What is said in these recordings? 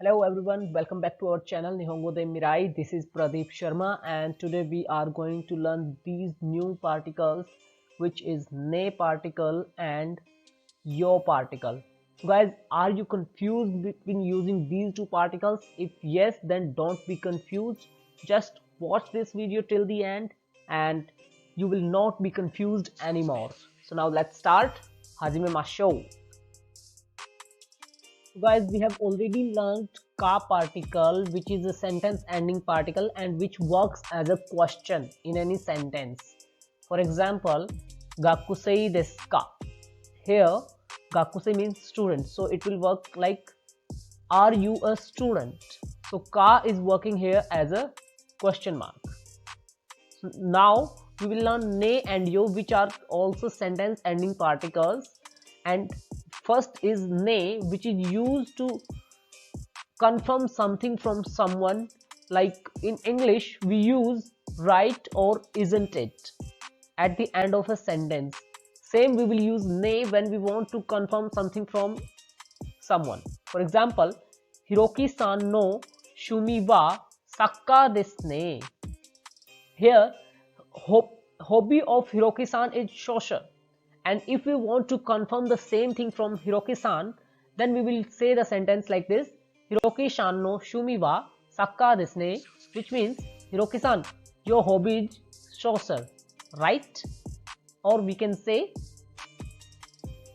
Hello everyone, welcome back to our channel Nihongo de Mirai. This is Pradeep Sharma and today we are going to learn these new particles which is ne particle and yo particle. So guys, are you confused between using these two particles? If yes, then don't be confused. Just watch this video till the end and you will not be confused anymore. So now let's start. Hajime Masho. Guys, we have already learned ka particle, which is a sentence ending particle and which works as a question in any sentence. For example, gakusei desu ka? Here gakusei means student, so it will work like are you a student? So ka is working here as a question mark. So now we will learn ne and yo, which are also sentence ending particles. And first is ne, which is used to confirm something from someone. Like in English we use right or isn't it at the end of a sentence. Same we will use ne when we want to confirm something from someone. For example, Hiroki-san no shumi wa sakka desu ne. Here hobby of Hiroki-san is shosha, and if we want to confirm the same thing from Hiroki-san, then we will say the sentence like this: Hiroki-san no shumi wa sakka desu ne, which means Hiroki-san, your hobby is shosha, right? Or we can say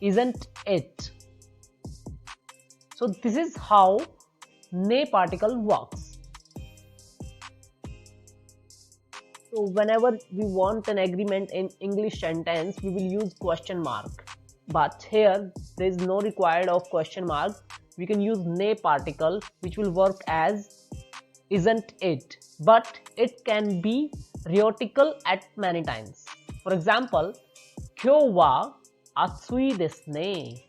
isn't it? So this is how ne particle works. So whenever we want an agreement in English sentence, we will use question mark. But here there is no required of question mark. We can use ne particle, which will work as isn't it, but it can be rhetorical at many times. For example, kyo wa atsui desu ne.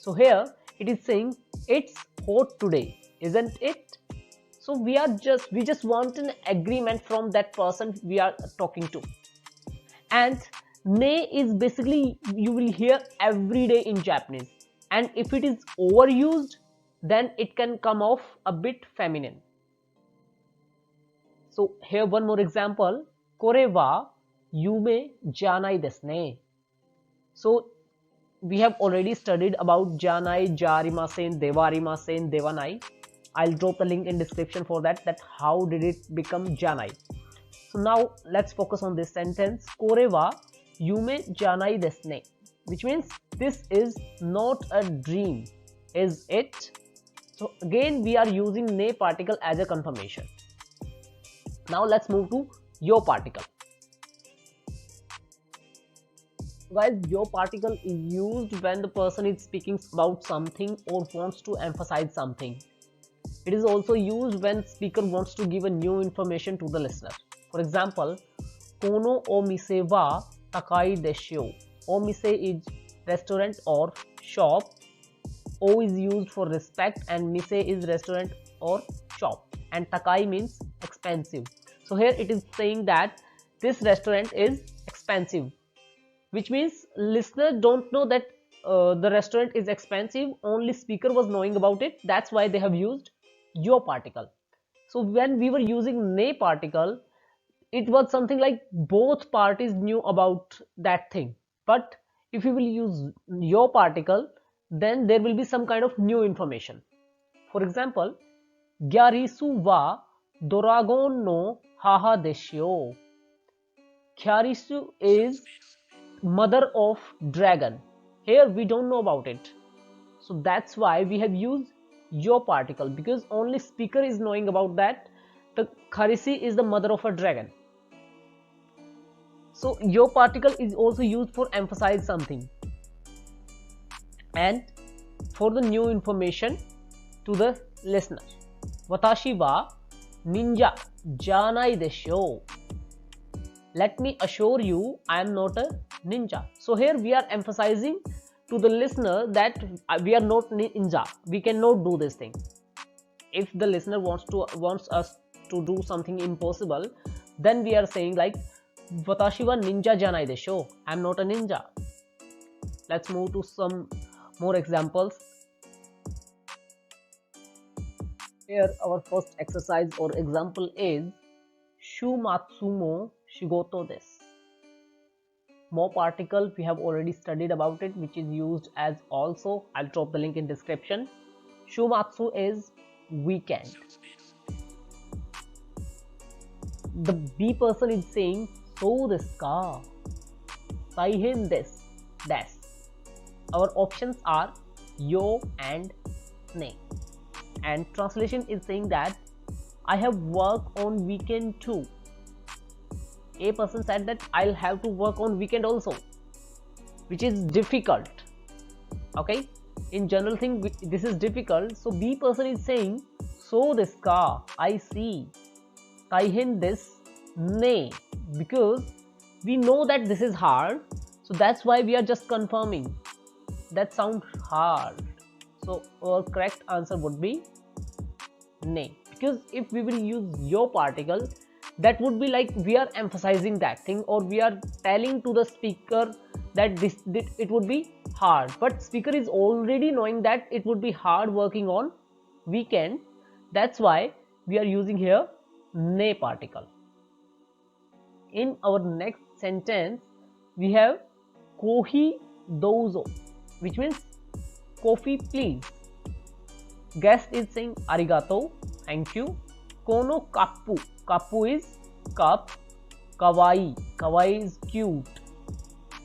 So here it is saying it's hot today, isn't it? So we just want an agreement from that person we are talking to. And ne is basically you will hear every day in Japanese, and if it is overused, then it can come off a bit feminine. So here one more example: kore wa yume janai desu ne. So we have already studied about janai, jarimasen, devarimasen, devanai. I'll drop the link in description for that how did it become janai. So now let's focus on this sentence: kore wa yume janai desu ne, which means this is not a dream, is it? So again we are using ne particle as a confirmation. Now let's move to yo particle. Guys, yo particle is used when the person is speaking about something or wants to emphasize something. It is also used when speaker wants to give a new information to the listener. For example, kono o mise wa takai desu. O mise is restaurant or shop. O is used for respect and mise is restaurant or shop. And takai means expensive. So here it is saying that this restaurant is expensive, which means listener don't know that the restaurant is expensive. Only speaker was knowing about it. That's why they have used yo particle. So when we were using ne particle, it was something like both parties knew about that thing. But if we will use yo particle, then there will be some kind of new information. For example, gyarisu wa doragon no haha desho. Gyarisu is mother of dragon. Here we don't know about it. So that's why we have used yo particle, because only speaker is knowing about that the Kharisi is the mother of a dragon. So yo particle is also used for emphasize something and for the new information to the listener. Watashi wa ninja janai desho. Let me assure you, I am not a ninja. So here we are emphasizing to the listener that we are not ninja. We cannot do this thing. If the listener wants us to do something impossible, then we are saying like watashi wa ninja janai desho. I am not a ninja. Let's move to some more examples. here our first exercise or example is Shumatsumo shigoto desu. More particle we have already studied about it, which is used as also. I'll drop the link in description. Shumatsu is weekend. The B person is saying so desu ka, taihen desu, desu. Our options are yo and ne. And translation is saying that I have work on weekend too. A person said that I'll have to work on weekend also, which is difficult. Okay, in general thing this is difficult. So B person is saying so desu ka, I see, taihen desu ne, because we know that this is hard, so that's why we are just confirming. That sounds hard, so our correct answer would be ne, because if we will use yo particle, that would be like we are emphasizing that thing, or we are telling to the speaker that it would be hard, but speaker is already knowing that it would be hard working on weekend. That's why we are using here ne particle. In our next sentence we have kohi douzo, which means coffee please. Guest is saying arigato, thank you. Kono kappu, kappu is cup. Kawaii, kawaii is cute.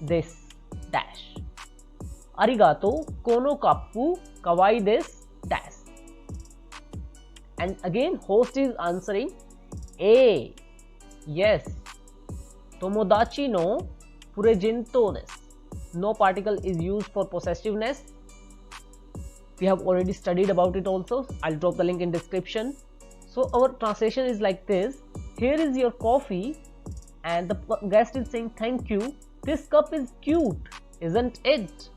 This dash. Arigato, kono kappu, kawaii desu, dash. And again host is answering A. Yes. Tomodachi no purejento desu. No particle is used for possessiveness. We have already studied about it also. I'll drop the link in description. So our translation is like this. Here is your coffee, and the guest is saying thank you. This cup is cute, isn't it?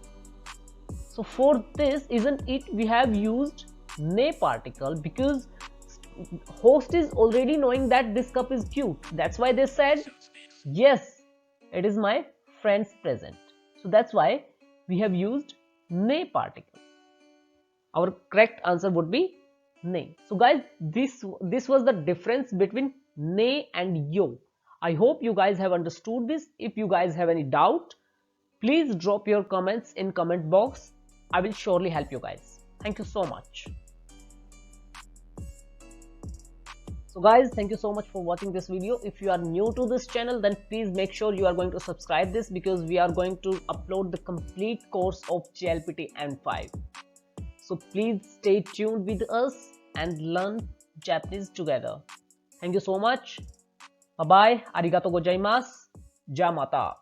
So for this isn't it, we have used ne particle, because host is already knowing that this cup is cute. That's why they said yes, it is my friend's present. So that's why we have used ne particle. Our correct answer would be ne. So guys, this was the difference between ne and yo. I hope you guys have understood this. If you guys have any doubt, please drop your comments in comment box. I will surely help you guys. Thank you so much. So guys, thank you so much for watching this video. If you are new to this channel, then please make sure you are going to subscribe this, because we are going to upload the complete course of JLPT N5. So please stay tuned with us and learn Japanese together. Thank you so much. Bye bye. Arigatou gozaimasu. Ja mata.